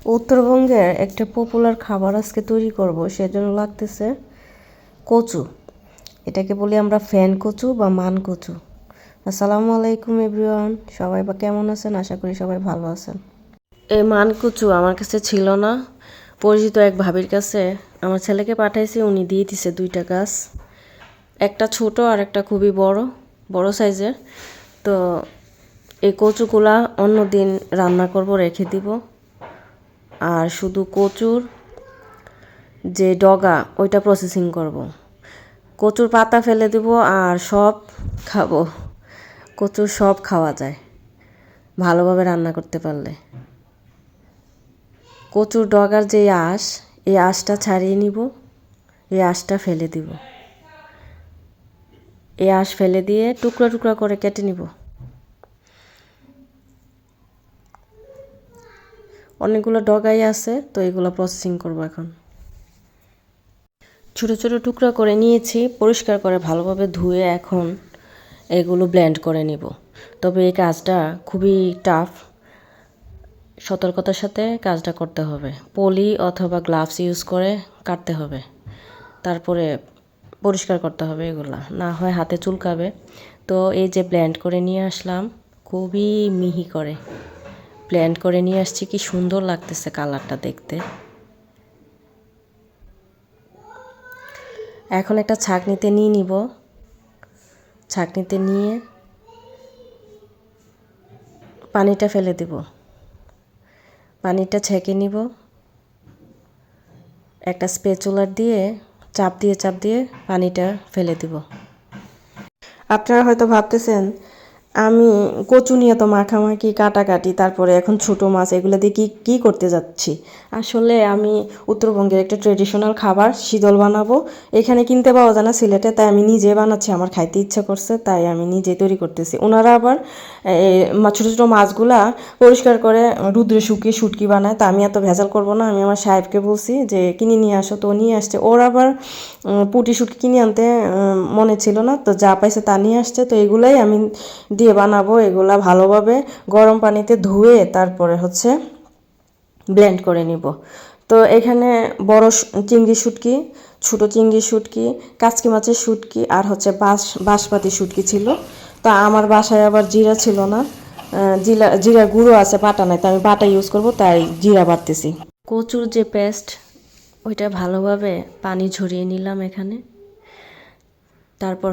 উত্তরবঙ্গের একটা পপুলার খাবার আজকে তৈরি করব, সেজন্য লাগতেছে কচু। এটাকে বলি আমরা ফ্যান কচু বা মান কচু। আসসালামু আলাইকুম এভরিওয়ান, সবাই বা কেমন আছেন? আশা করি সবাই ভালো আছেন। এই মান কচু আমার কাছে ছিল না, পরিচিত এক ভাবির কাছে আমার ছেলেকে পাঠাইছি, উনি দিয়ে দিছে 2টা গাছ, একটা ছোট আর একটা খুবই বড় বড় সাইজের। তো এই কচুগুলা অন্য দিন রান্না করব, রেখে দিব। আর শুধু কচুর যে ডগা ওইটা প্রসেসিং করব। কচুর পাতা ফেলে দিব আর সব খাবো। কচুর সব খাওয়া যায় ভালোভাবে রান্না করতে পারলে। কচুর ডগার যে আঁশ, এই আঁশটা ছাড়িয়ে নিব, এই আঁশটা ফেলে দিব। এই আঁশ ফেলে দিয়ে টুকরা টুকরা করে কেটে নিব। অনেকগুলো ডগাই আছে, তো এগুলো প্রসেসিং করব এখন। ছোট ছোট টুকরা করে নিয়েছি, পরিষ্কার করে ভালোভাবে ধুয়ে এখন এগুলো ব্লেন্ড করে নিব। তবে এই কাজটা খুবই টাফ, সতর্কতার সাথে কাজটা করতে হবে। পলি অথবা গ্লাভস ইউজ করে কাটতে হবে, তারপরে পরিষ্কার করতে হবে, এগুলা না হয় হাতে চুলকাবে। তো এই যে ব্লেন্ড করে নিয়ে আসলাম, খুবই মিহি করে ব্লেন্ড করে নিয়ে আসছি। কি সুন্দর লাগতেছে কালারটা দেখতে। এখন একটা ছাঁকনিতে নিয়ে নিব, ছাঁকনিতে নিয়ে পানিটা ফেলে দেব, পানিটা ছেঁকে নিব। একটা স্প্যাচুলার দিয়ে চাপ দিয়ে পানিটা ফেলে দিব। আপনারা হয়তো ভাবতেছেন আমি কচু নিয়ে তো মাখামাখি কাটাকাটি, তারপরে এখন ছোটো মাছ, এগুলো দিয়ে কী করতে যাচ্ছি। আসলে আমি উত্তরবঙ্গের একটা ট্রেডিশনাল খাবার শীতল বানাবো, এখানে কিনতে পাওয়া যায় না সিলেটে, তাই আমি নিজে বানাচ্ছি। আমার খাইতে ইচ্ছা করছে, তাই আমি নিজে তৈরি করতেছি। ওনারা আবার ছোটো ছোটো মাছগুলা পরিষ্কার করে রুদ্রে শুকিয়ে শুটকি বানায়, তা আমি এত ভেজাল করব না। আমি আমার সাহেবকে বলছি যে কিনে নিয়ে আসো, তো নিয়ে আসছে। ওর আবার পুঁটি শুটকি কিনে আনতে মনে ছিল না, তো যা পাইছে তা নিয়ে আসছে। তো এগুলাই আমি দিয়ে বানাবো। এগুলা ভালোভাবে গরম পানিতে ধুয়ে তারপরে ব্লেন্ড করে নিব। তো এখানে বড় চিংড়ি শুটকি, ছোট চিংড়ি শুটকি, কাচকি মাছের শুটকি আর বাঁশপাতি শুটকি ছিল। তো আমার বাসায় আবার জিরা ছিল না, জিরা গুঁড়ো আছে, বাটা নাই, তো আমি বাটা ইউজ করব, তাই জিরা বাটতেছি। কচুর যে পেস্ট, ওইটা ভালোভাবে পানি ঝরিয়ে নিলাম এখানে। তারপর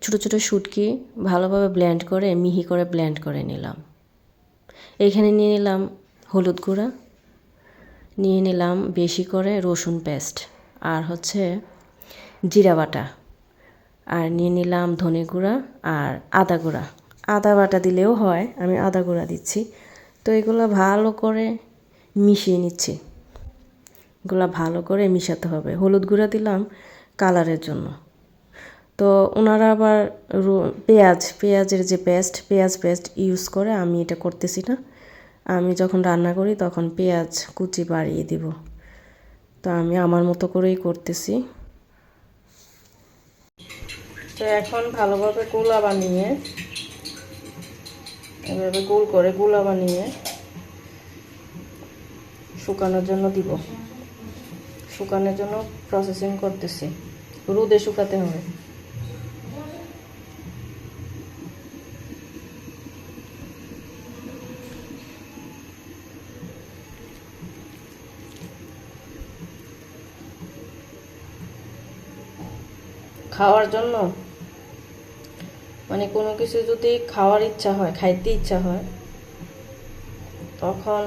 ছোটো ছোটো শুটকি ভালোভাবে ব্লেন্ড করে মিহি করে ব্লেন্ড করে নিলাম। এইখানে নিয়ে নিলাম হলুদ গুঁড়া, নিয়ে নিলাম বেশি করে রসুন পেস্ট, আর জিরা বাটা, আর নিয়ে নিলাম ধনে গুঁড়া আর আদা গুঁড়া। আদা বাটা দিলেও হয়, আমি আদা গুঁড়া দিচ্ছি। তো এগুলো ভালো করে মিশিয়ে নিচ্ছি। এগুলো ভালো করে মিশাতে হবে। হলুদ গুঁড়া দিলাম কালারের জন্য। তো ওনারা আবার পেঁয়াজের যে পেঁয়াজ পেস্ট ইউজ করে, আমি এটা করতেছি না। আমি যখন রান্না করি তখন পেঁয়াজ কুচি বাড়িয়ে দিব, তো আমি আমার মতো করেই করতেছি। তো এখন ভালোভাবে এভাবে গোল করে গুলা বানিয়ে শুকানোর জন্য দিব। শুকানোর জন্য প্রসেসিং করতেছি, রোদে শুকাতে হবে। খাওয়ার জন্য মানে কোনো কিছু যদি খাইতে ইচ্ছা হয়, তখন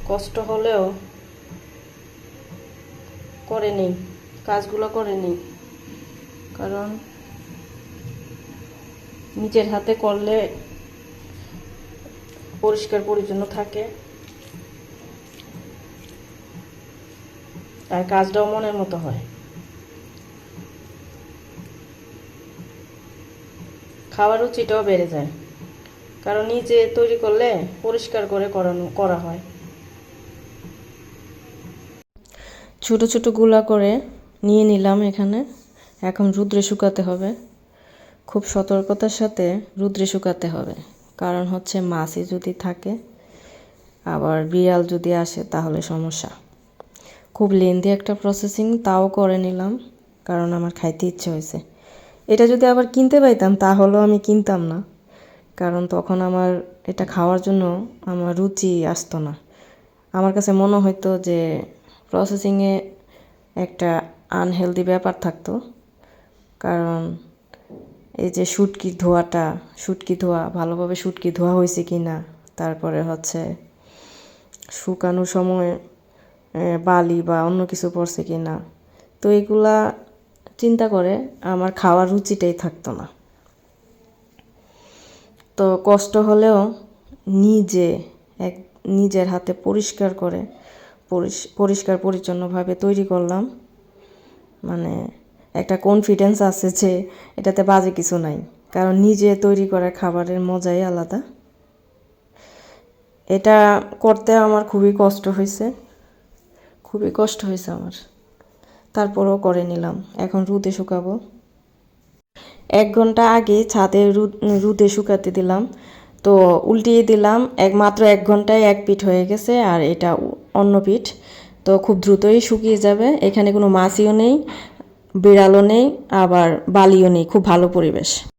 কষ্ট হলেও কাজগুলো করে নিই, কারণ নিজের হাতে করলে পরিষ্কার পরিচ্ছন্ন থাকে, আর কাজটাও মনের মতো হয়। খাওয়ার রুচিটাও বেড়ে যায়, কারণ নিজে তৈরি করলে পরিষ্কার করে করা হয়। ছোট ছোট গুলা করে নিয়ে নিলাম এখানে। এখন রোদ্রে শুকাতে হবে, খুব সতর্কতার সাথে রোদ্রে শুকাতে হবে, কারণ মাছি যদি থাকে আবার বিড়াল যদি আসে তাহলে সমস্যা। খুব লেন্দি একটা প্রসেসিং, তাও করে নিলাম কারণ আমার খাইতে ইচ্ছে হয়েছে। এটা যদি আবার কিনতে পাইতাম তাহলেও আমি কিনতাম না, কারণ তখন আমার এটা খাওয়ার জন্য আমার রুচি আসতো না। আমার কাছে মনে হতো যে প্রসেসিংয়ে একটা আনহেলদি ব্যাপার থাকতো, কারণ এই যে শুটকি ধোয়া ভালোভাবে শুটকি ধোয়া হয়েছে কি না, তারপরে হচ্ছে শুকানোর সময় বালি বা অন্য কিছু পড়ছে কি না, তো এগুলা চিন্তা করে আমার খাওয়ার রুচিটাই থাকতো না। তো কষ্ট হলেও নিজের হাতে পরিষ্কার করে পরিষ্কার পরিচ্ছন্নভাবে তৈরি করলাম। মানে একটা কনফিডেন্স আছে যে এটাতে বাজে কিছু নাই, কারণ নিজে তৈরি করা খাবারের মজাই আলাদা। এটা করতে আমার খুবই কষ্ট হয়েছে আমার, তারপরেও করে নিলাম। এখন রোদে শুকাবো। 1 ঘন্টা আগে ছাদে রোদে শুকাতে দিলাম, তো উল্টিয়ে দিলাম। মাত্র 1 ঘন্টায় এক পিঠ হয়ে গেছে, আর এটা অন্য পিঠ। তো খুব দ্রুতই শুকিয়ে যাবে। এখানে কোনো মাছিও নেই, বিড়ালও নেই, আবার বালিও নেই, খুব ভালো পরিবেশ।